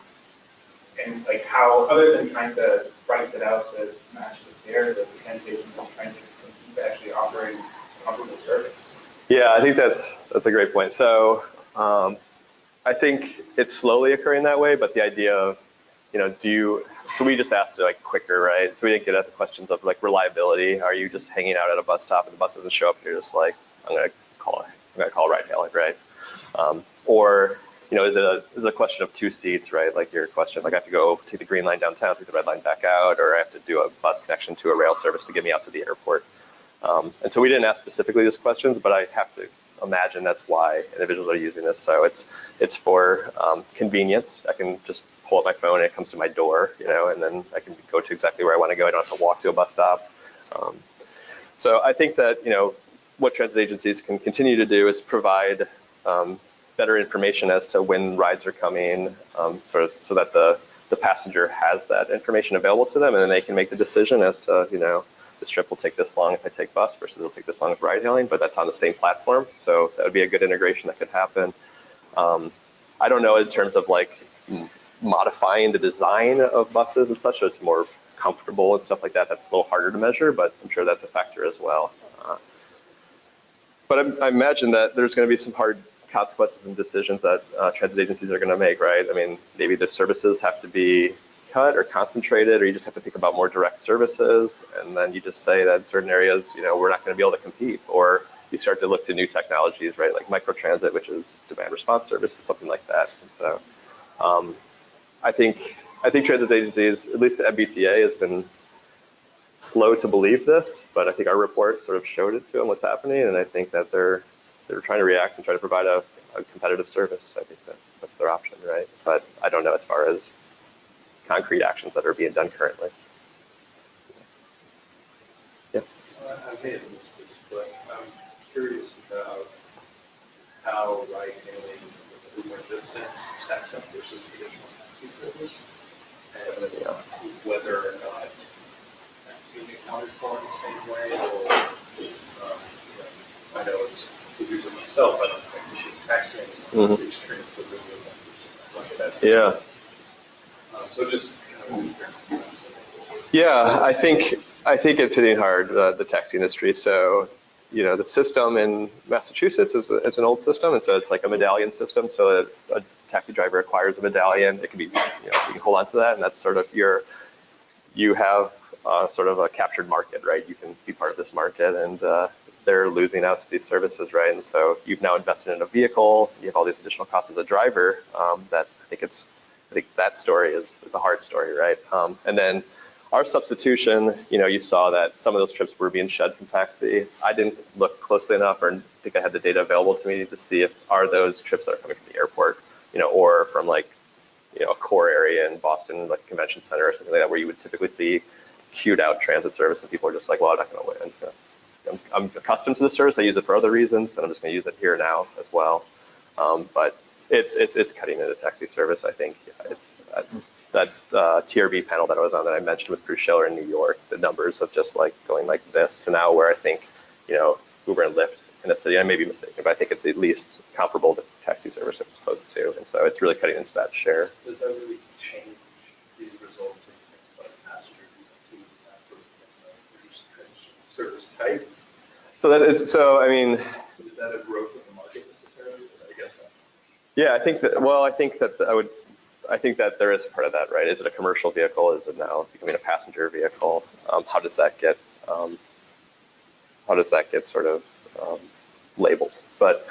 And like how, other than trying to price it out to match the fare, the transportation is trying to compete to actually offering comparable service. Yeah, I think that's a great point. So I think it's slowly occurring that way, but the idea of, so we just asked like quicker, right? So we didn't get at the questions of like reliability. Are you just hanging out at a bus stop and the bus doesn't show up? You're just like, I'm gonna call RideHailing, right? Or is it a question of 2 seats, right? Like your question, like I have to go take the green line downtown, take the red line back out, or I have to do a bus connection to a rail service to get me out to the airport. And so we didn't ask specifically these questions, but I have to imagine that's why individuals are using this. So it's for convenience. I can just pull up my phone and it comes to my door, and then I can go to exactly where I want to go. I don't have to walk to a bus stop. So I think that, what transit agencies can continue to do is provide better information as to when rides are coming, so that the passenger has that information available to them, and then they can make the decision as to, this trip will take this long if I take bus versus it'll take this long with ride hailing, but that's on the same platform. So that would be a good integration that could happen. I don't know in terms of like modifying the design of buses and such, so it's more comfortable and stuff like that. That's a little harder to measure, but I'm sure that's a factor as well. But I imagine that there's going to be some hard consequences and decisions that transit agencies are going to make, right? I mean, maybe the services have to be cut or concentrated, or you just have to think about more direct services, and then you just say that in certain areas, we're not going to be able to compete, or you start to look to new technologies, right? Like microtransit, which is demand response service, or something like that. And so I think transit agencies, at least the MBTA, has been slow to believe this, but I think our report sort of showed it to them what's happening, and I think that they're trying to react and try to provide a competitive service. I think that's their option, right? But I don't know as far as concrete actions that are being done currently. Yeah. I may have missed this, but I'm curious about how ride-hailing with Uber and Lyft stacks up versus traditional taxi service, and whether or not that's being accounted for in the same way, or I know it's the user myself, I don't appreciate taxiing the experience of the Uber. Yeah. So just yeah, I think it's hitting hard, the taxi industry. So, the system in Massachusetts is an old system, and so it's like a medallion system. So a taxi driver acquires a medallion. It can be, you can hold on to that, and that's sort of you have sort of a captured market, right? You can be part of this market, and they're losing out to these services, right? And so you've now invested in a vehicle. You have all these additional costs as a driver. That I think that story is a hard story, right? And then our substitution, you saw that some of those trips were being shed from taxi. I didn't look closely enough, or think I had the data available to me to see if are those trips that are coming from the airport, or from like, a core area in Boston, like a convention center or something like that, where you would typically see queued out transit service, and people are just like, well, I'm not going to win. I'm accustomed to the service. I use it for other reasons, and I'm just going to use it here now as well. But it's cutting into taxi service. I think it's that TRB panel that I was on that I mentioned with Bruce Schiller in New York. The numbers of just like going like this to now, where I think Uber and Lyft in a city, I may be mistaken, but I think it's at least comparable to taxi service as opposed to, and so it's really cutting into that share. Does that really change type? So that is, so I mean, Is that a growth of the market necessarily? I guess not. yeah, I think that, well, I think that there is part of that, right? Is it a commercial vehicle? Is it now becoming a passenger vehicle? How does that get, sort of labeled? But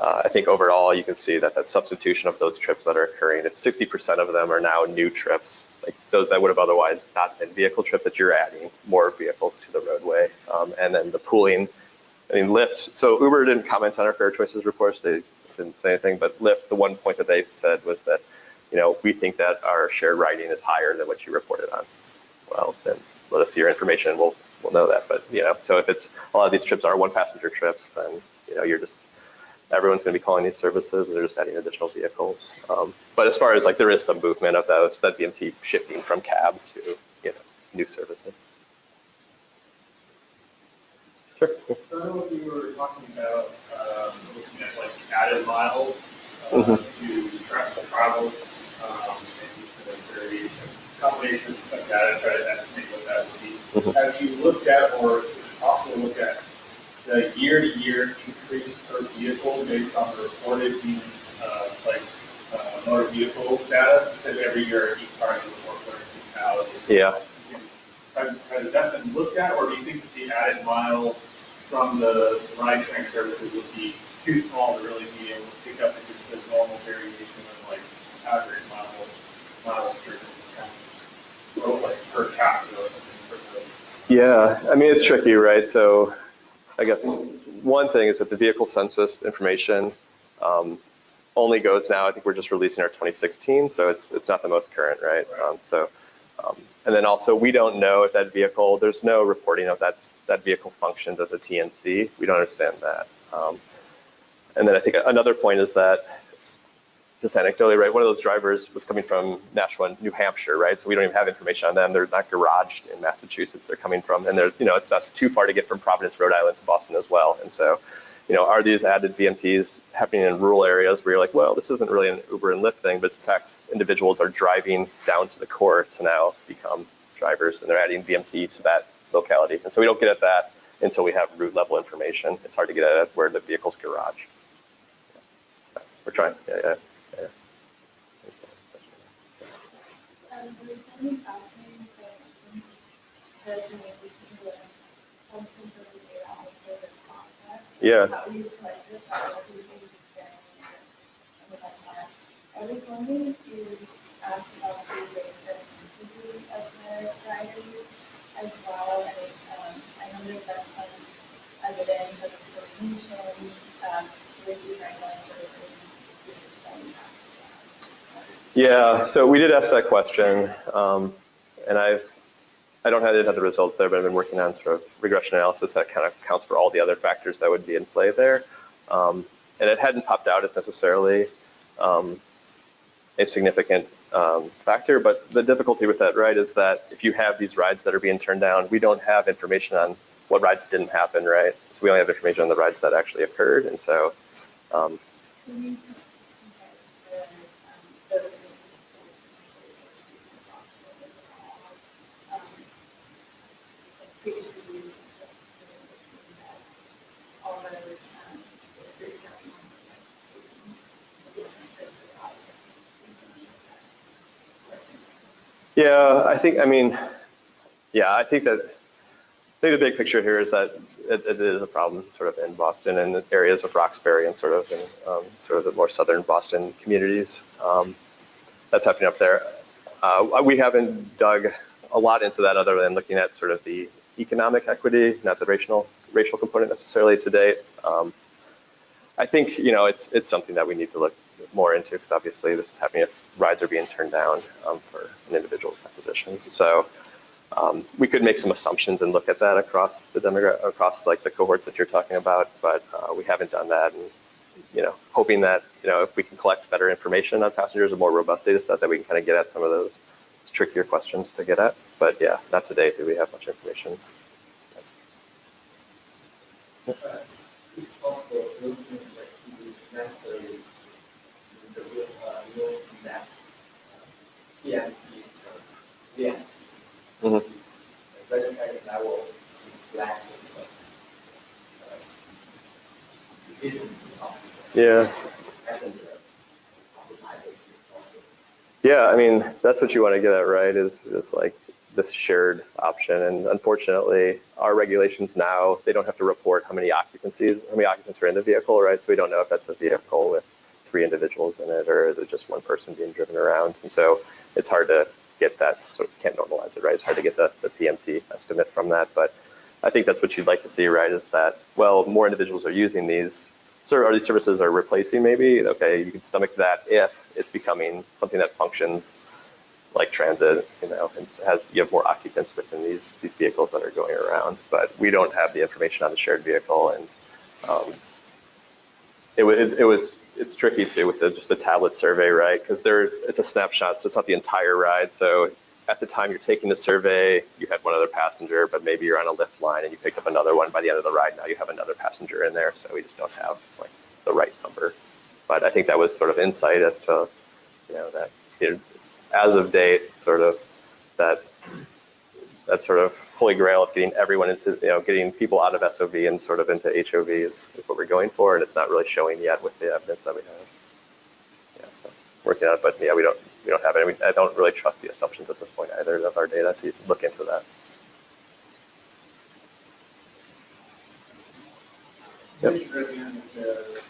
I think overall you can see that that substitution of those trips that are occurring, if 60% of them are now new trips, like those that would have otherwise not been vehicle trips, that you're adding more vehicles to the roadway. And then the pooling, I mean, Lyft, so Uber didn't comment on our Fair Choices reports. They didn't say anything, but Lyft, the one point that they said was that, we think that our shared riding is higher than what you reported on. Well, then let us see your information and we'll know that. But, so if it's, a lot of these trips are one passenger trips, then, everyone's going to be calling these services and they're just adding additional vehicles. But as far as there is some movement of that BMT shifting from cab to, new services. Sure. So I don't know if you were talking about looking at added miles to track the travel and various combinations of data, try to estimate what that would be. Have you looked at, or is it possible to look at the year-to-year increase per vehicle based on the reported motor vehicle data? Because every year each car is report 1,000. Yeah. Has that been looked at, or do you think that the added miles from the ride-sharing services would be too small to really be able to pick up just the normal variation of average miles driven or per capita or something? Yeah, I mean, it's tricky, right? So I guess one thing is that the vehicle census information only goes now. I think we're just releasing our 2016, so it's not the most current, right? And then also we don't know if that vehicle, there's no reporting of that vehicle functions as a TNC. We don't understand that. And then I think another point is that, just anecdotally, right, one of those drivers was coming from Nashua, New Hampshire, right? So we don't even have information on them. They're not garaged in Massachusetts. They're coming from, and there's, it's not too far to get from Providence, Rhode Island to Boston as well. And so, are these added VMTs happening in rural areas where you're like, well, this isn't really an Uber and Lyft thing, but in fact, individuals are driving down to the core to now become drivers, and they're adding VMT to that locality. And so we don't get at that until we have route level information. It's hard to get at where the vehicle's garage. We're trying, yeah. Yeah. I was wondering if you asked about the sensitivity of the drivers as well. I know there's been some evidence of coordination with these guidelines for the Yeah, so we did ask that question, and I don't have the results there, but I've been working on sort of regression analysis that kind of accounts for all the other factors that would be in play there. And it hadn't popped out as necessarily a significant factor, but the difficulty with that, right, is that if you have these rides that are being turned down, we don't have information on what rides didn't happen, right? So we only have information on the rides that actually occurred, and so. Yeah, I think the big picture here is that it is a problem sort of in Boston and the areas of Roxbury and sort of the more southern Boston communities. That's happening up there. We haven't dug a lot into that other than looking at sort of the economic equity, not the racial component necessarily to date. I think, it's something that we need to look more into because obviously this is happening if rides are being turned down for an individual's position. So we could make some assumptions and look at that across the cohorts that you're talking about, but we haven't done that. And, hoping that, if we can collect better information on passengers, a more robust data set, that we can kind of get at some of those trickier questions to get at. But yeah, not today do we have much information. Yeah. Yeah, I mean, that's what you want to get at, right? Is like this shared option. And unfortunately, our regulations now, they don't have to report how many occupants are in the vehicle, right? So we don't know if that's a vehicle with 3 individuals in it, or is it just one person being driven around. And so it's hard to get that, so can't normalize it, right? It's hard to get the PMT estimate from that. But I think that's what you'd like to see, right? Is that, well, more individuals are using these, or these services are replacing maybe, okay, you can stomach that if it's becoming something that functions like transit, and you have more occupants within these vehicles that are going around. But we don't have the information on the shared vehicle, and it's tricky too with just the tablet survey, right? Because it's a snapshot, so it's not the entire ride. So at the time you're taking the survey, you had one other passenger, but maybe you're on a Lyft line and you picked up another one. By the end of the ride, now you have another passenger in there. So we just don't have like the right number. But I think that was sort of insight as to, that as of date, sort of that sort of holy grail of getting everyone into, getting people out of SOV and sort of into HOV is what we're going for, and it's not really showing yet with the evidence that we have. Yeah, so working on it, but yeah, we don't have it. I don't really trust the assumptions at this point either of our data to look into that. Yep. The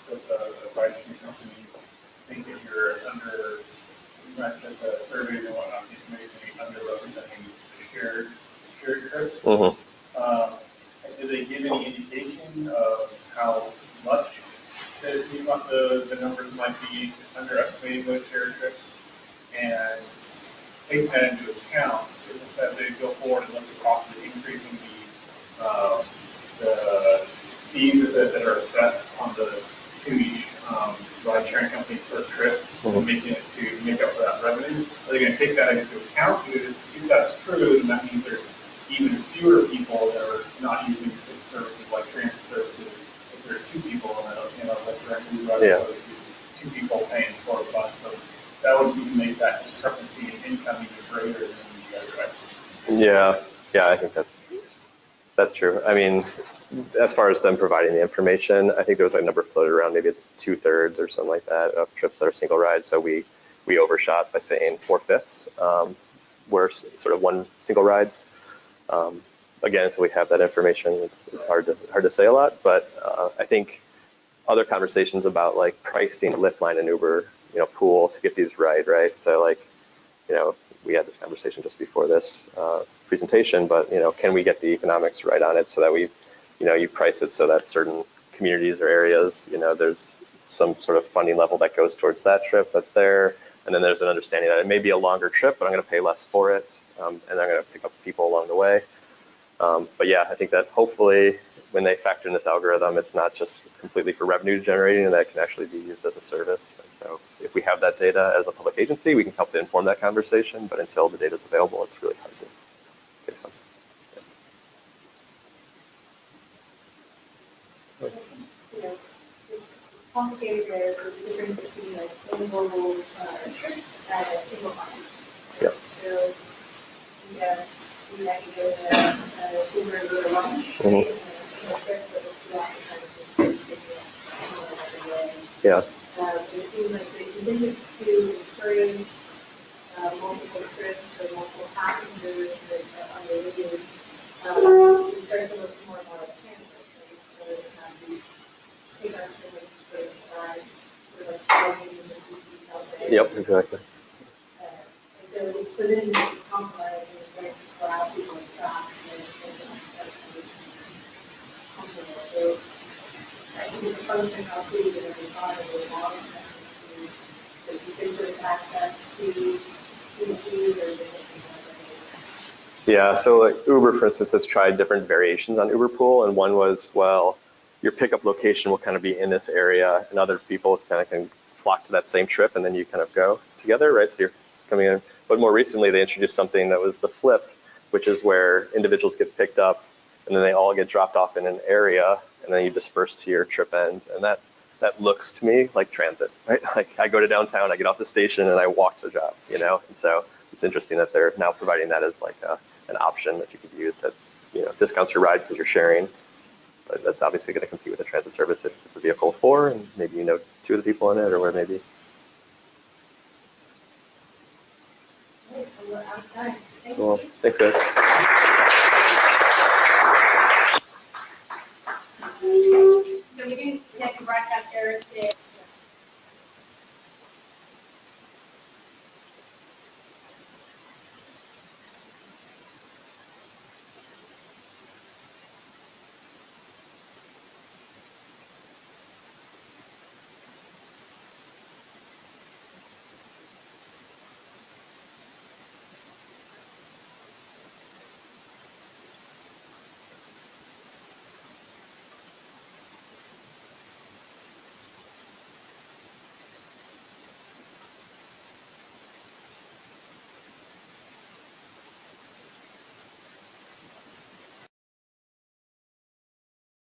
ride-sharing companies think that you're not just the surveys and whatnot, you may be underrepresenting the shared trips. Mm-hmm. Do they give any indication of how much the numbers might be underestimating those shared trips? And take that into account as they go forward and look at possibly increasing the fees that are assessed on to each ride sharing company per trip, and making it to make up for that revenue. Are they going to take that into account? Because if that's true, then that means there's even fewer people that are not using services like transit services. If there are 2 people in a ride, 2 people paying for a bus, so that would even make that discrepancy in income even greater than the other way. Yeah, I think that's true. I mean, as far as them providing the information, I think there was a number floated around, maybe it's 2/3 or something like that of trips that are single rides. So we overshot by saying 4/5 were sort of one single rides. Again, until we have that information, it's hard to say a lot. But I think other conversations about like pricing Lyft line and Uber, pool to get these right. So like, we had this conversation just before this presentation, but can we get the economics right on it so that you price it so that certain communities or areas, there's some sort of funding level that goes towards that trip that's there, and then there's an understanding that it may be a longer trip, but I'm going to pay less for it, and I'm going to pick up people along the way. But yeah, I think that hopefully when they factor in this algorithm, it's not just completely for revenue generating, and that it can actually be used as a service. And so if we have that data as a public agency, we can help to inform that conversation, but until the data is available, it's really hard to get something. Yeah. It's complicated. There's a difference between like single trip and a single line. Yeah. So yeah, we had to go to Uber and go to lunch. Mm-hmm. Yeah. It seems like they continue to encourage multiple trips or multiple passengers that are unrelated. We start to look more and more like transit, right? So we have these take our students sort of side, sort of like sliding the pieces out there. Yep, exactly. And so we put in these compromise and like allow people to stop and that's comfortable. So I think it's a function of how quickly they're going to be thought of the long term to ubiquitous access to issues or different things. Yeah, so like Uber, for instance, has tried different variations on UberPool, and one was, well, your pickup location will kind of be in this area, and other people kind of can flock to that same trip, and then you kind of go together, right? So you're coming in. But more recently, they introduced something that was the flip, which is where individuals get picked up, and then they all get dropped off in an area, and then you disperse to your trip end, and that looks to me like transit, right? Like I go to downtown, I get off the station, and I walk to jobs, And so it's interesting that they're now providing that as like an option that you could use that, discounts your ride because you're sharing. That's obviously going to compete with a transit service if it's a vehicle of 4, and maybe you know 2 of the people in it, or where maybe. Okay, so we're out of time. Thank Cool. you. Thanks, guys.